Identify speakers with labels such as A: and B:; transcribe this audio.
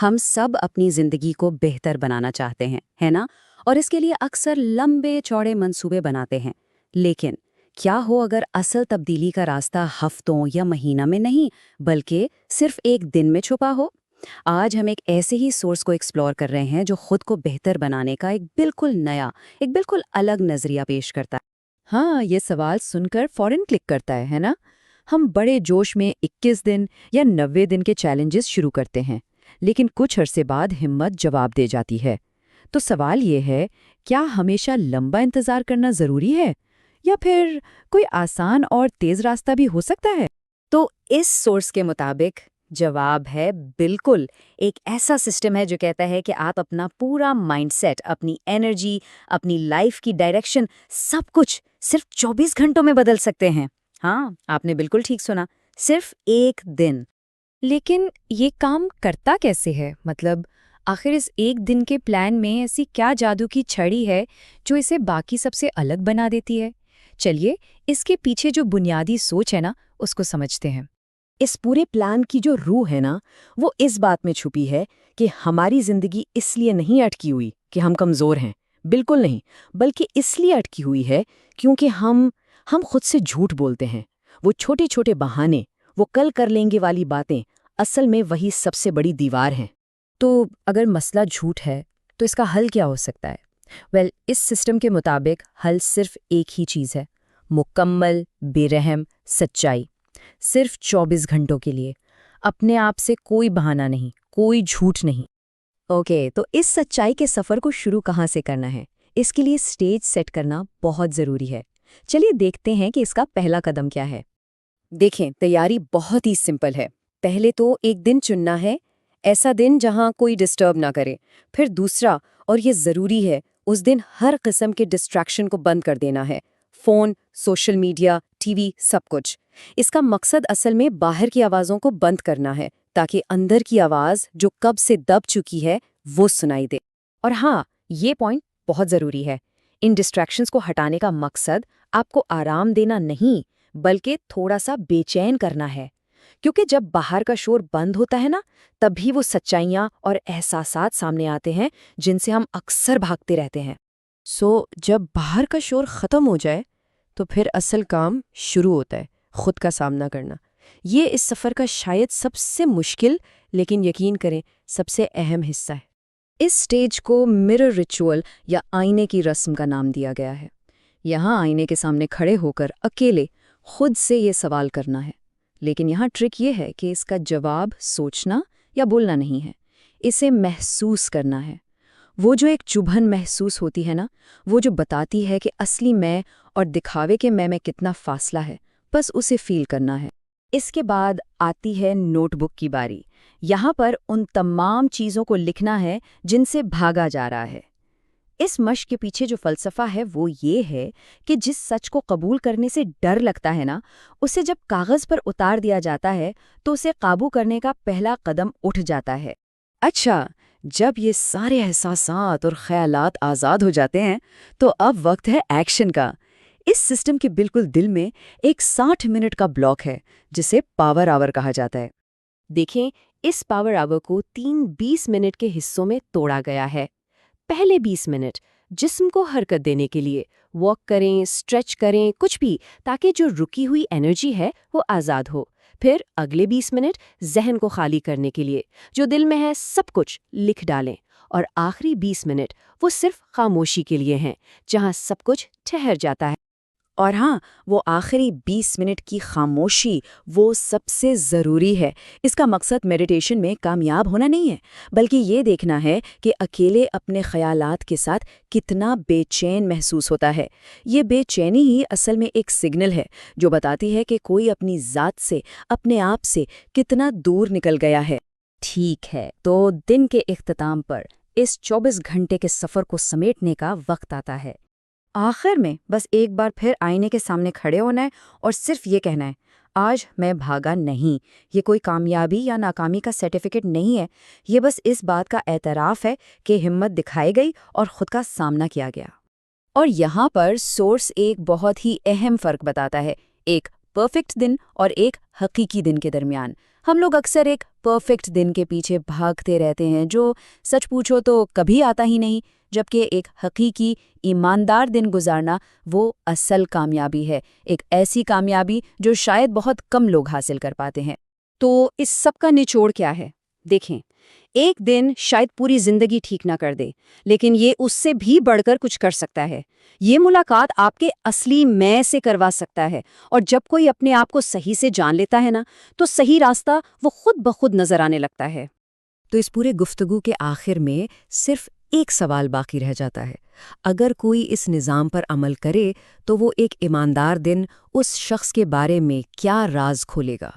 A: ہم سب اپنی زندگی کو بہتر بنانا چاہتے ہیں، ہے نا؟ اور اس کے لیے اکثر لمبے چوڑے منصوبے بناتے ہیں۔ لیکن کیا ہو اگر اصل تبدیلی کا راستہ ہفتوں یا مہینہ میں نہیں بلکہ صرف ایک دن میں چھپا ہو؟ آج ہم ایک ایسے ہی سورس کو ایکسپلور کر رہے ہیں جو خود کو بہتر بنانے کا ایک بالکل نیا، ایک بالکل الگ نظریہ پیش کرتا ہے۔
B: ہاں، یہ سوال سن کر فوراً کلک کرتا ہے نا؟ ہم بڑے جوش میں 21 دن یا 90 دن کے چیلنجز شروع کرتے ہیں، لیکن کچھ عرصے بعد ہمت جواب دے جاتی ہے۔ تو سوال یہ ہے، کیا ہمیشہ لمبا انتظار کرنا ضروری ہے یا پھر کوئی آسان اور تیز راستہ بھی ہو سکتا ہے؟
A: تو اس سورس کے مطابق جواب ہے بالکل۔ ایک ایسا سسٹم ہے جو کہتا ہے کہ آپ اپنا پورا مائنڈ سیٹ، اپنی انرجی، اپنی لائف کی ڈائریکشن، سب کچھ صرف 24 گھنٹوں میں بدل سکتے ہیں۔ ہاں، آپ نے بالکل ٹھیک سنا، صرف ایک دن۔
B: لیکن یہ کام کرتا کیسے ہے؟ مطلب آخر اس ایک دن کے پلان میں ایسی کیا جادو کی چھڑی ہے جو اسے باقی سب سے الگ بنا دیتی ہے؟ چلیے اس کے پیچھے جو بنیادی سوچ ہے نا، اس کو سمجھتے ہیں۔
C: اس پورے پلان کی جو روح ہے نا، وہ اس بات میں چھپی ہے کہ ہماری زندگی اس لیے نہیں اٹکی ہوئی کہ ہم کمزور ہیں، بالکل نہیں، بلکہ اس لیے اٹکی ہوئی ہے کیونکہ ہم خود سے جھوٹ بولتے ہیں۔ وہ چھوٹے چھوٹے بہانے، وہ کل کر لیں گے والی باتیں، اصل میں وہی سب سے بڑی دیوار ہیں۔
B: تو اگر مسئلہ جھوٹ ہے تو اس کا حل کیا ہو سکتا ہے؟ اس سسٹم کے مطابق حل صرف ایک ہی چیز ہے: مکمل بے رحم سچائی۔ صرف 24 گھنٹوں کے لیے، اپنے آپ سے کوئی بہانہ نہیں، کوئی جھوٹ نہیں۔
C: اوکے، تو اس سچائی کے سفر کو شروع کہاں سے کرنا ہے؟ اس کے لیے سٹیج سیٹ کرنا بہت ضروری ہے۔ چلیے دیکھتے ہیں کہ اس کا پہلا قدم کیا ہے۔
A: دیکھیں، تیاری بہت ہی سمپل ہے۔ پہلے تو ایک دن چننا ہے، ایسا دن جہاں کوئی ڈسٹرب نہ کرے۔ پھر دوسرا، اور یہ ضروری ہے، اس دن ہر قسم کے ڈسٹریکشن کو بند کر دینا ہے۔ Phone, social media, T V, سب کچھ۔ اس کا مقصد اصل میں باہر کی آوازوں کو بند کرنا ہے تاکہ اندر کی آواز جو کب سے دب چکی ہے وہ سنائی دے۔ اور ہاں، یہ پوائنٹ بہت ضروری ہے، ان ڈسٹریکشنز کو ہٹانے کا مقصد آپ کو آرام دینا نہیں بلکہ تھوڑا سا بے چین کرنا ہے، کیونکہ جب باہر کا شور بند ہوتا ہے نا، تبھی وہ سچائیاں اور احساسات سامنے آتے ہیں جن سے ہم اکثر بھاگتے رہتے ہیں۔
C: جب باہر کا شور ختم ہو جائے تو پھر اصل کام شروع ہوتا ہے، خود کا سامنا کرنا۔ یہ اس سفر کا شاید سب سے مشکل لیکن یقین کریں سب سے اہم حصہ ہے۔
B: اس سٹیج کو مرر ریچول یا آئینے کی رسم کا نام دیا گیا ہے۔ یہاں آئینے کے سامنے کھڑے ہو کر اکیلے خود سے یہ سوال کرنا ہے، لیکن یہاں ٹرک یہ ہے کہ اس کا جواب سوچنا یا بولنا نہیں ہے، اسے محسوس کرنا ہے۔ وہ جو ایک چبھن محسوس ہوتی ہے نا، وہ جو بتاتی ہے کہ اصلی میں اور دکھاوے کے میں کتنا فاصلہ ہے، بس اسے فیل کرنا ہے۔
A: اس کے بعد آتی ہے نوٹ بک کی باری۔ یہاں پر ان تمام چیزوں کو لکھنا ہے جن سے بھاگا جا رہا ہے۔ اس مشق کے پیچھے جو فلسفہ ہے وہ یہ ہے کہ جس سچ کو قبول کرنے سے ڈر لگتا ہے نا، اسے جب کاغذ پر اتار دیا جاتا ہے تو اسے قابو کرنے کا پہلا قدم اٹھ جاتا ہے۔
C: اچھا، جب یہ سارے احساسات اور خیالات آزاد ہو جاتے ہیں تو اب وقت ہے ایکشن کا۔ اس سسٹم کے بالکل دل میں ایک 60 منٹ کا بلاک ہے جسے پاور آور کہا جاتا ہے۔ دیکھیں، اس پاور آور کو 3 20 منٹ کے حصوں میں توڑا گیا ہے۔ پہلے 20 منٹ جسم کو حرکت دینے کے لیے، واک کریں، اسٹریچ کریں، کچھ بھی، تاکہ جو رکی ہوئی انرجی ہے وہ آزاد ہو۔ پھر اگلے 20 منٹ ذہن کو خالی کرنے کے لیے، جو دل میں ہے سب کچھ لکھ ڈالیں۔ اور آخری 20 منٹ وہ صرف خاموشی کے لیے ہیں، جہاں سب کچھ ٹھہر جاتا ہے۔
A: اور ہاں، وہ آخری 20 منٹ کی خاموشی وہ سب سے ضروری ہے۔ اس کا مقصد میڈیٹیشن میں کامیاب ہونا نہیں ہے، بلکہ یہ دیکھنا ہے کہ اکیلے اپنے خیالات کے ساتھ کتنا بے چین محسوس ہوتا ہے۔ یہ بے چینی ہی اصل میں ایک سگنل ہے جو بتاتی ہے کہ کوئی اپنی ذات سے، اپنے آپ سے کتنا دور نکل گیا ہے۔ ٹھیک ہے، تو دن کے اختتام پر اس 24 گھنٹے کے سفر کو سمیٹنے کا وقت آتا ہے۔ آخر میں بس ایک بار پھر آئینے کے سامنے کھڑے ہونا ہے اور صرف یہ کہنا ہے، آج میں بھاگا نہیں۔ یہ کوئی کامیابی یا ناکامی کا سرٹیفکیٹ نہیں ہے، یہ بس اس بات کا اعتراف ہے کہ ہمت دکھائی گئی اور خود کا سامنا کیا گیا۔ اور یہاں پر سورس ایک بہت ہی اہم فرق بتاتا ہے، ایک پرفیکٹ دن اور ایک حقیقی دن کے درمیان۔ ہم لوگ اکثر ایک پرفیکٹ دن کے پیچھے بھاگتے رہتے ہیں جو سچ پوچھو تو کبھی آتا ہی نہیں، جبکہ ایک حقیقی ایماندار دن گزارنا وہ اصل کامیابی ہے، ایک ایسی کامیابی جو شاید بہت کم لوگ حاصل کر پاتے ہیں۔
B: تو اس سب کا نچوڑ کیا ہے؟ دیکھیں، ایک دن شاید پوری زندگی ٹھیک نہ کر دے، لیکن یہ اس سے بھی بڑھ کر کچھ کر سکتا ہے۔ یہ ملاقات آپ کے اصلی میں سے کروا سکتا ہے، اور جب کوئی اپنے آپ کو صحیح سے جان لیتا ہے نا، تو صحیح راستہ وہ خود بخود نظر آنے لگتا ہے۔
C: تو اس پورے گفتگو کے آخر میں صرف ایک سوال باقی رہ جاتا ہے۔ اگر کوئی اس نظام پر عمل کرے تو وہ ایک ایماندار دن اس شخص کے بارے میں کیا راز کھولے گا؟